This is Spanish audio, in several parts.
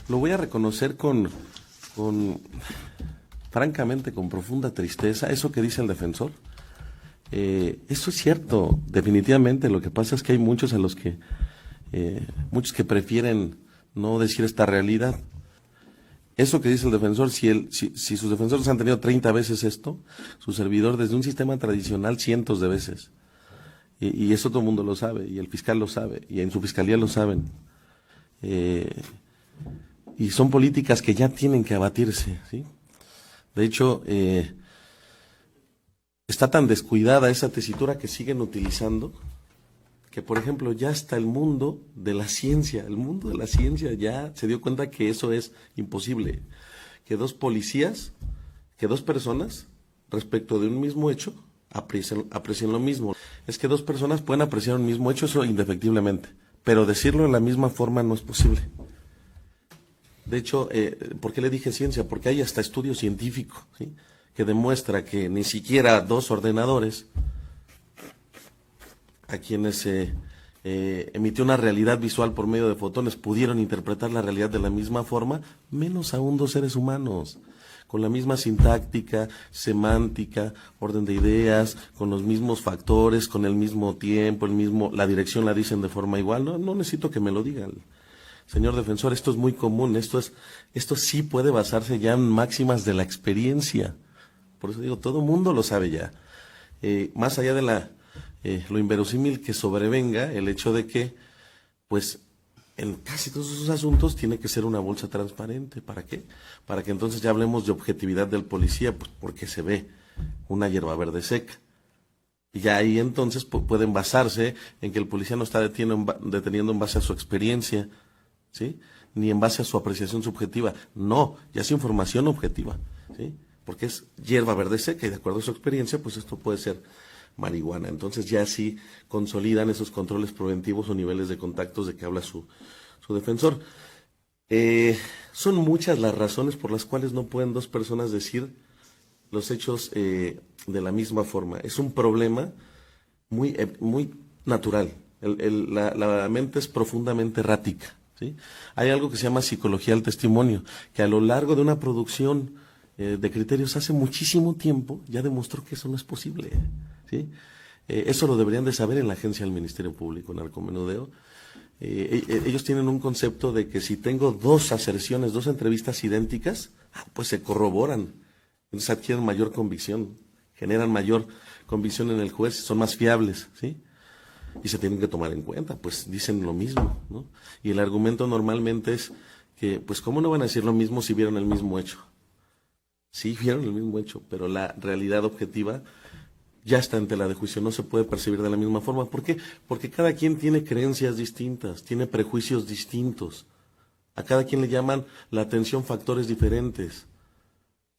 lo voy a reconocer francamente, con profunda tristeza, eso que dice el defensor. Eso es cierto, definitivamente. Lo que pasa es que hay muchos que prefieren no decir esta realidad. Eso que dice el defensor, si sus defensores han tenido 30 veces esto, su servidor desde un sistema tradicional cientos de veces. Y eso todo el mundo lo sabe, y el fiscal lo sabe, y en su fiscalía lo saben. Y son políticas que ya tienen que abatirse, ¿sí? De hecho, está tan descuidada esa tesitura que siguen utilizando, que por ejemplo ya hasta el mundo de la ciencia ya se dio cuenta que eso es imposible. Que dos personas, respecto de un mismo hecho, aprecien lo mismo. Es que dos personas pueden apreciar un mismo hecho, eso indefectiblemente, pero decirlo de la misma forma no es posible. De hecho, ¿por qué le dije ciencia? Porque hay hasta estudio científico, ¿sí?, que demuestra que ni siquiera dos ordenadores a quienes se emitió una realidad visual por medio de fotones pudieron interpretar la realidad de la misma forma, menos aún dos seres humanos, con la misma sintáctica, semántica, orden de ideas, con los mismos factores, con el mismo tiempo, la dirección la dicen de forma igual. No necesito que me lo digan. Señor defensor, esto es muy común, esto sí puede basarse ya en máximas de la experiencia. Por eso digo, todo mundo lo sabe ya. Más allá de lo inverosímil que sobrevenga el hecho de que, pues, en casi todos esos asuntos tiene que ser una bolsa transparente. ¿Para qué? Para que entonces ya hablemos de objetividad del policía, pues porque se ve una hierba verde seca. Y ya ahí entonces pueden basarse en que el policía no está deteniendo en base a su experiencia, ¿sí?, ni en base a su apreciación subjetiva. No, ya es información objetiva, ¿sí?, porque es hierba verde seca y de acuerdo a su experiencia, pues esto puede ser marihuana. Entonces ya sí consolidan esos controles preventivos o niveles de contactos de que habla su defensor. Son muchas las razones por las cuales no pueden dos personas decir los hechos de la misma forma. Es un problema muy natural. La mente es profundamente errática, ¿sí? Hay algo que se llama psicología del testimonio, que a lo largo de una producción de criterios hace muchísimo tiempo ya demostró que eso no es posible, ¿sí? Eso lo deberían de saber en la agencia del Ministerio Público, en narcomenudeo. Ellos tienen un concepto de que si tengo dos aserciones, dos entrevistas idénticas, pues se corroboran, entonces adquieren mayor convicción, generan mayor convicción en el juez, son más fiables, ¿sí? Y se tienen que tomar en cuenta, pues dicen lo mismo, ¿no? Y el argumento normalmente es que, pues, ¿cómo no van a decir lo mismo si vieron el mismo hecho? Sí, vieron el mismo hecho, pero la realidad objetiva ya está en tela de juicio, no se puede percibir de la misma forma. ¿Por qué? Porque cada quien tiene creencias distintas, tiene prejuicios distintos. A cada quien le llaman la atención factores diferentes.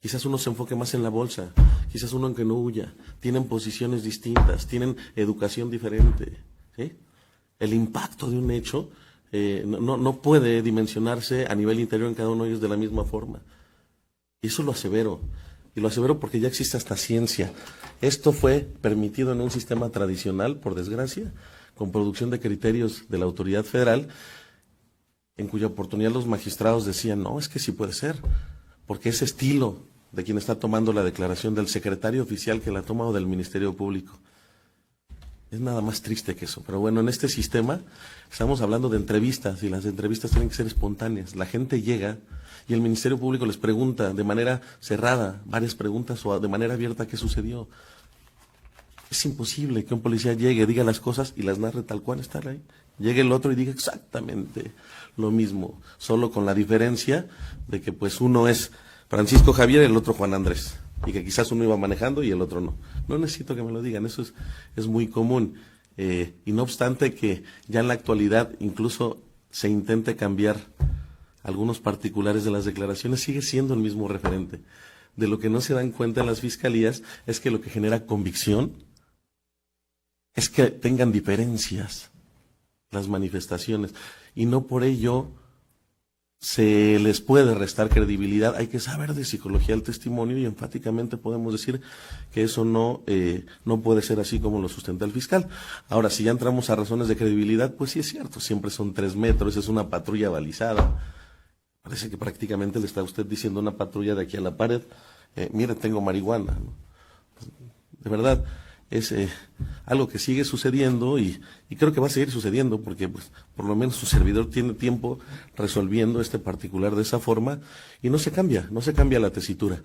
Quizás uno se enfoque más en la bolsa, quizás uno en que no huya. Tienen posiciones distintas, tienen educación diferente, ¿sí? El impacto de un hecho no puede dimensionarse a nivel interior en cada uno de ellos de la misma forma. Y eso lo asevero. Y lo asevero porque ya existe hasta ciencia. Esto fue permitido en un sistema tradicional, por desgracia, con producción de criterios de la autoridad federal, en cuya oportunidad los magistrados decían, no, es que sí puede ser, porque ese estilo de quien está tomando la declaración, del secretario oficial que la toma o del Ministerio Público. Es nada más triste que eso. Pero bueno, en este sistema estamos hablando de entrevistas y las entrevistas tienen que ser espontáneas. La gente llega y el Ministerio Público les pregunta de manera cerrada varias preguntas o de manera abierta qué sucedió. Es imposible que un policía llegue, diga las cosas y las narre tal cual están ahí. Llegue el otro y diga exactamente lo mismo, solo con la diferencia de que pues uno es Francisco Javier y el otro Juan Andrés, y que quizás uno iba manejando y el otro no. No necesito que me lo digan, eso es muy común. Y no obstante que ya en la actualidad incluso se intente cambiar algunos particulares de las declaraciones, sigue siendo el mismo referente. De lo que no se dan cuenta en las fiscalías es que lo que genera convicción es que tengan diferencias las manifestaciones, y no por ello se les puede restar credibilidad. Hay que saber de psicología del testimonio y enfáticamente podemos decir que eso no puede ser así como lo sustenta el fiscal. Ahora, si ya entramos a razones de credibilidad, pues sí es cierto, siempre son 3 metros, es una patrulla balizada. parece que prácticamente le está usted diciendo a una patrulla de aquí a la pared, mire, tengo marihuana, ¿no? De verdad, es algo que sigue sucediendo y creo que va a seguir sucediendo porque pues por lo menos su servidor tiene tiempo resolviendo este particular de esa forma y no se cambia la tesitura.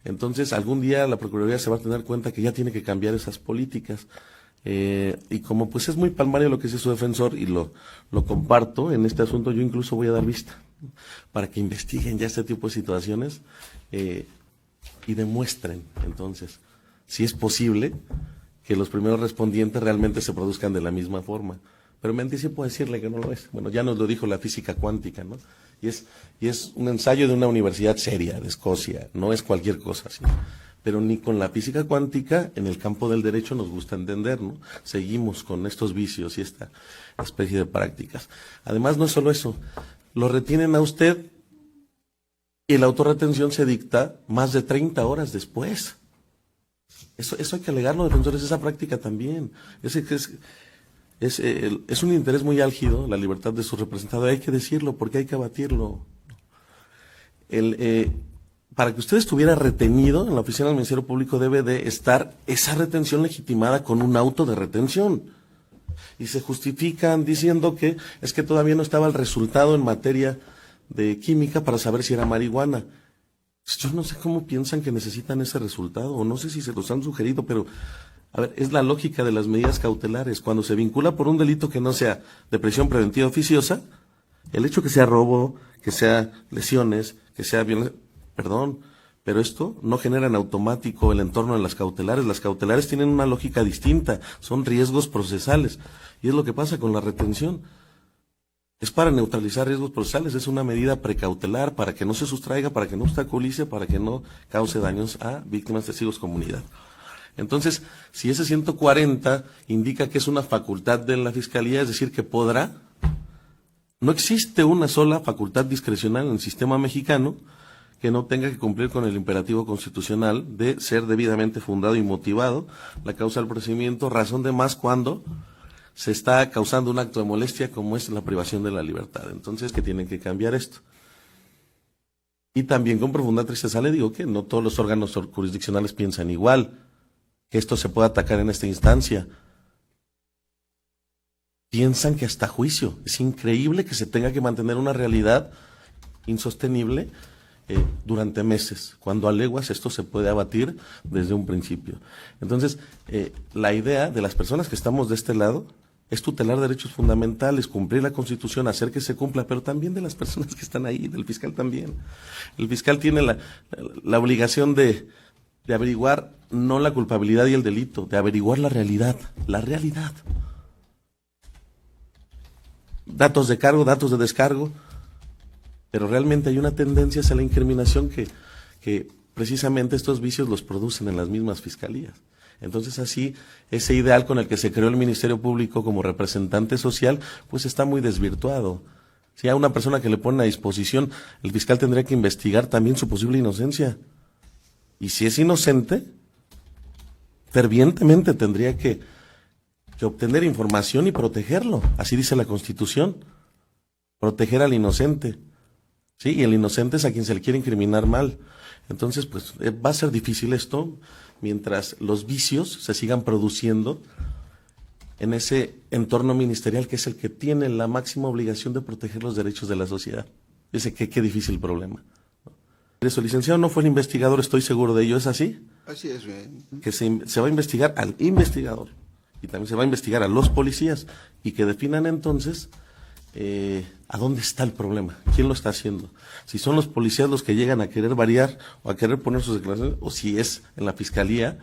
Entonces algún día la Procuraduría se va a tener cuenta que ya tiene que cambiar esas políticas. Y como pues es muy palmario lo que dice su defensor y lo comparto en este asunto, yo incluso voy a dar vista para que investiguen ya este tipo de situaciones y demuestren entonces si es posible que los primeros respondientes realmente se produzcan de la misma forma. Pero me anticipo a decirle que no lo es. Bueno, ya nos lo dijo la física cuántica, ¿no? Y es un ensayo de una universidad seria de Escocia, no es cualquier cosa así. Pero ni con la física cuántica en el campo del derecho nos gusta entender, ¿no? Seguimos con estos vicios y esta especie de prácticas. Además, no es solo eso, lo retienen a usted y la autorretención se dicta más de 30 horas después. Eso hay que alegarlo, defensores, esa práctica también. Es un interés muy álgido la libertad de su representado, hay que decirlo porque hay que abatirlo. Para que usted estuviera retenido en la oficina del Ministerio Público debe de estar esa retención legitimada con un auto de retención. Y se justifican diciendo que es que todavía no estaba el resultado en materia de química para saber si era marihuana. Yo no sé cómo piensan que necesitan ese resultado, o no sé si se los han sugerido, pero a ver, es la lógica de las medidas cautelares. Cuando se vincula por un delito que no sea de prisión preventiva oficiosa, el hecho que sea robo, que sea lesiones, que sea violencia, perdón, pero esto no genera en automático el entorno de las cautelares. Las cautelares tienen una lógica distinta, son riesgos procesales, y es lo que pasa con la retención. Es para neutralizar riesgos procesales, es una medida precautelar para que no se sustraiga, para que no obstaculice, para que no cause daños a víctimas, testigos, comunidad. Entonces, si ese 140 indica que es una facultad de la Fiscalía, es decir, que podrá, no existe una sola facultad discrecional en el sistema mexicano que no tenga que cumplir con el imperativo constitucional de ser debidamente fundado y motivado la causa del procedimiento, razón de más cuando se está causando un acto de molestia como es la privación de la libertad. Entonces, que tienen que cambiar esto. Y también con profunda tristeza le digo que no todos los órganos jurisdiccionales piensan igual, que esto se puede atacar en esta instancia. Piensan que hasta juicio. Es increíble que se tenga que mantener una realidad insostenible durante meses. Cuando a leguas esto se puede abatir desde un principio. Entonces, la idea de las personas que estamos de este lado es tutelar derechos fundamentales, cumplir la Constitución, hacer que se cumpla, pero también de las personas que están ahí, del fiscal también. El fiscal tiene la obligación de averiguar no la culpabilidad y el delito, de averiguar la realidad. Datos de cargo, datos de descargo, pero realmente hay una tendencia hacia la incriminación que precisamente estos vicios los producen en las mismas fiscalías. Entonces así, ese ideal con el que se creó el Ministerio Público como representante social, pues está muy desvirtuado. Si a una persona que le pone a disposición, el fiscal tendría que investigar también su posible inocencia. Y si es inocente, fervientemente tendría que obtener información y protegerlo. Así dice la Constitución. Proteger al inocente. Sí, y el inocente es a quien se le quiere incriminar mal. Entonces, pues va a ser difícil esto mientras los vicios se sigan produciendo en ese entorno ministerial que es el que tiene la máxima obligación de proteger los derechos de la sociedad. Dice que qué difícil problema. Eso, licenciado no fue el investigador, estoy seguro de ello, ¿es así? Así es, bien. Que se va a investigar al investigador y también se va a investigar a los policías y que definan entonces a dónde está el problema, quién lo está haciendo, si son los policías los que llegan a querer variar o a querer poner sus declaraciones, o si es en la fiscalía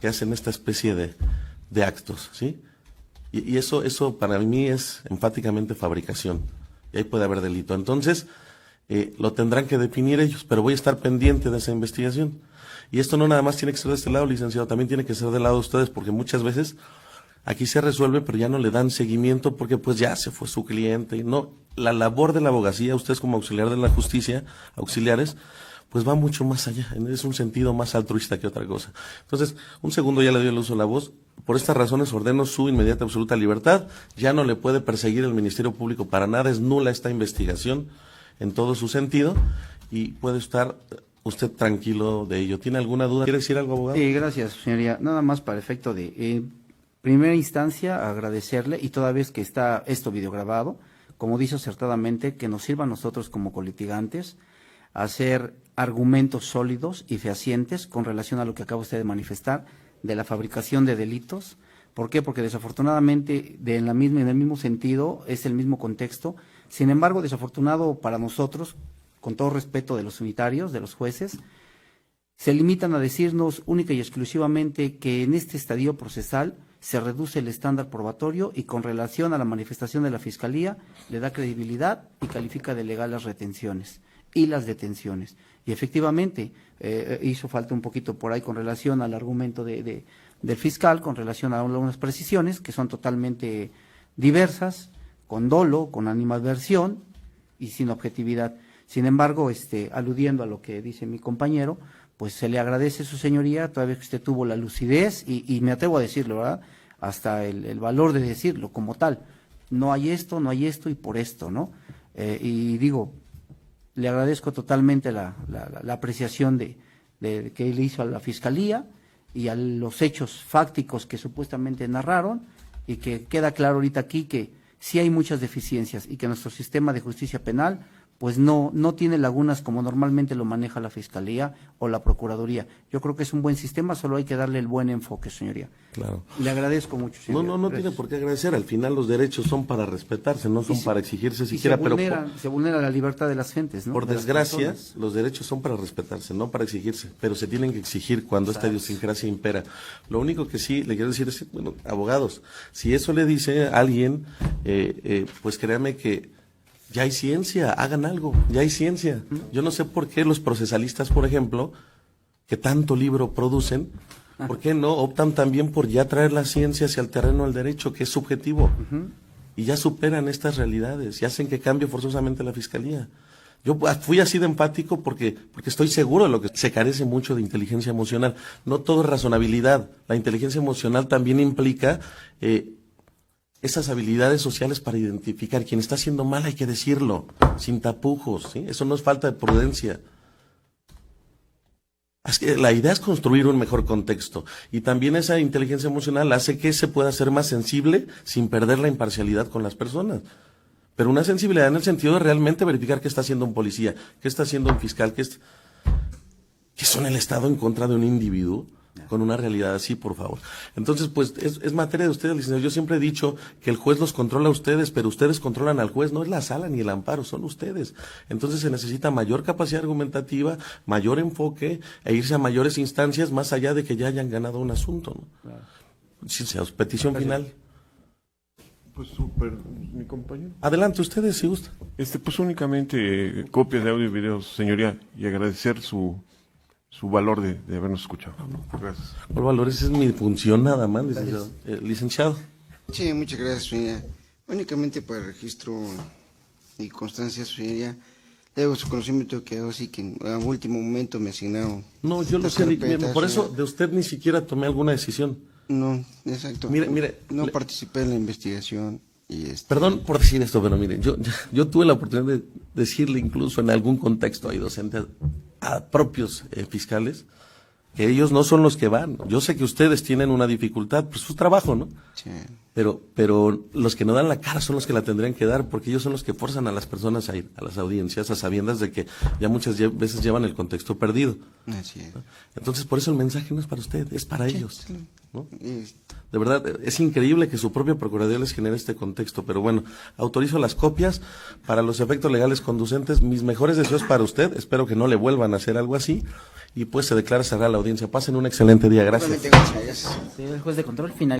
que hacen esta especie de actos, ¿sí? Y eso para mí es enfáticamente fabricación, y ahí puede haber delito. Entonces, lo tendrán que definir ellos, pero voy a estar pendiente de esa investigación. Y esto no nada más tiene que ser de este lado, licenciado, también tiene que ser del lado de ustedes, porque muchas veces aquí se resuelve, pero ya no le dan seguimiento porque pues ya se fue su cliente. No, la labor de la abogacía, ustedes como auxiliar de la justicia, auxiliares, pues va mucho más allá, es un sentido más altruista que otra cosa. Entonces, un segundo ya le doy el uso de la voz. Por estas razones ordeno su inmediata absoluta libertad. Ya no le puede perseguir el Ministerio Público para nada, es nula esta investigación. en todo su sentido y puede estar usted tranquilo de ello. ¿Tiene alguna duda? ¿Quiere decir algo, abogado? Sí, gracias, señoría. Nada más para efecto de, en primera instancia, agradecerle, y toda vez que está esto videograbado, como dice acertadamente, que nos sirva a nosotros como colitigantes a hacer argumentos sólidos y fehacientes con relación a lo que acaba usted de manifestar de la fabricación de delitos. ¿Por qué? Porque desafortunadamente en el mismo sentido, es el mismo contexto. Sin embargo, desafortunado para nosotros, con todo respeto de los unitarios, de los jueces, se limitan a decirnos única y exclusivamente que en este estadio procesal se reduce el estándar probatorio y con relación a la manifestación de la Fiscalía le da credibilidad y califica de legal las retenciones y las detenciones. Y efectivamente hizo falta un poquito por ahí con relación al argumento del fiscal, con relación a algunas precisiones que son totalmente diversas, con dolo, con animadversión y sin objetividad. Sin embargo, aludiendo a lo que dice mi compañero, pues se le agradece, su señoría, toda vez que usted tuvo la lucidez y me atrevo a decirlo, ¿verdad? Hasta el valor de decirlo como tal. No hay esto y por esto, ¿no? Y digo, le agradezco totalmente la apreciación de que él hizo a la Fiscalía y a los hechos fácticos que supuestamente narraron, y que queda claro ahorita aquí que sí hay muchas deficiencias y que nuestro sistema de justicia penal pues no tiene lagunas como normalmente lo maneja la Fiscalía o la Procuraduría. Yo creo que es un buen sistema, solo hay que darle el buen enfoque, señoría. Claro. Le agradezco mucho, señoría. No tiene por qué agradecer. Al final los derechos son para respetarse, no son para exigirse siquiera. Se vulnera la libertad de las gentes, ¿no? Por desgracia, los derechos son para respetarse, no para exigirse, pero se tienen que exigir cuando esta idiosincrasia impera. Lo único que sí le quiero decir es, bueno, abogados, si eso le dice a alguien, pues créame que ya hay ciencia, hagan algo, ya hay ciencia. Yo no sé por qué los procesalistas, por ejemplo, que tanto libro producen, ¿por qué no optan también por ya traer la ciencia hacia el terreno del derecho, que es subjetivo? Y ya superan estas realidades y hacen que cambie forzosamente la Fiscalía. Yo fui así de empático porque estoy seguro de lo que se carece mucho de inteligencia emocional. No todo es razonabilidad. La inteligencia emocional también implica esas habilidades sociales para identificar. Quien está haciendo mal hay que decirlo, sin tapujos, ¿sí? Eso no es falta de prudencia. Es que la idea es construir un mejor contexto, y también esa inteligencia emocional hace que se pueda ser más sensible sin perder la imparcialidad con las personas. Pero una sensibilidad en el sentido de realmente verificar qué está haciendo un policía, qué está haciendo un fiscal, qué son el Estado en contra de un individuo con una realidad así, por favor. Entonces, pues, es materia de ustedes, licenciado. Yo siempre he dicho que el juez los controla a ustedes, pero ustedes controlan al juez, no es la sala ni el amparo, son ustedes. Entonces se necesita mayor capacidad argumentativa, mayor enfoque, e irse a mayores instancias más allá de que ya hayan ganado un asunto, ¿no? Claro. Licenciados, petición final. Pues súper, mi compañero. Adelante, ustedes, si gusta. Pues únicamente copias de audio y videos, señoría, y agradecer su valor de habernos escuchado. Gracias. Por valores es mi función nada más, licenciado. Licenciado. Sí, muchas gracias, señoría. Únicamente para el registro y constancia, señoría, debo su conocimiento que así que en último momento me asignaron. No, yo lo sé, por eso de usted ni siquiera tomé alguna decisión. No, exacto. Mire. No participé en la investigación y Perdón por decir esto, pero mire, yo tuve la oportunidad de decirle incluso en algún contexto ahí docentes a propios fiscales que ellos no son los que van. Yo sé que ustedes tienen una dificultad, pues su trabajo, ¿no? Sí. Pero los que no dan la cara son los que la tendrían que dar, porque ellos son los que forzan a las personas a ir a las audiencias, a sabiendas de que ya muchas veces llevan el contexto perdido. Así es. ¿No? Entonces, por eso el mensaje no es para usted, es para ellos. Sí. ¿No? De verdad, es increíble que su propia Procuraduría les genere este contexto, pero bueno, autorizo las copias para los efectos legales conducentes. Mis mejores deseos para usted, espero que no le vuelvan a hacer algo así, y pues se declara cerrada la audiencia. Pasen un excelente día, gracias. Gracias. Señor juez de control, final.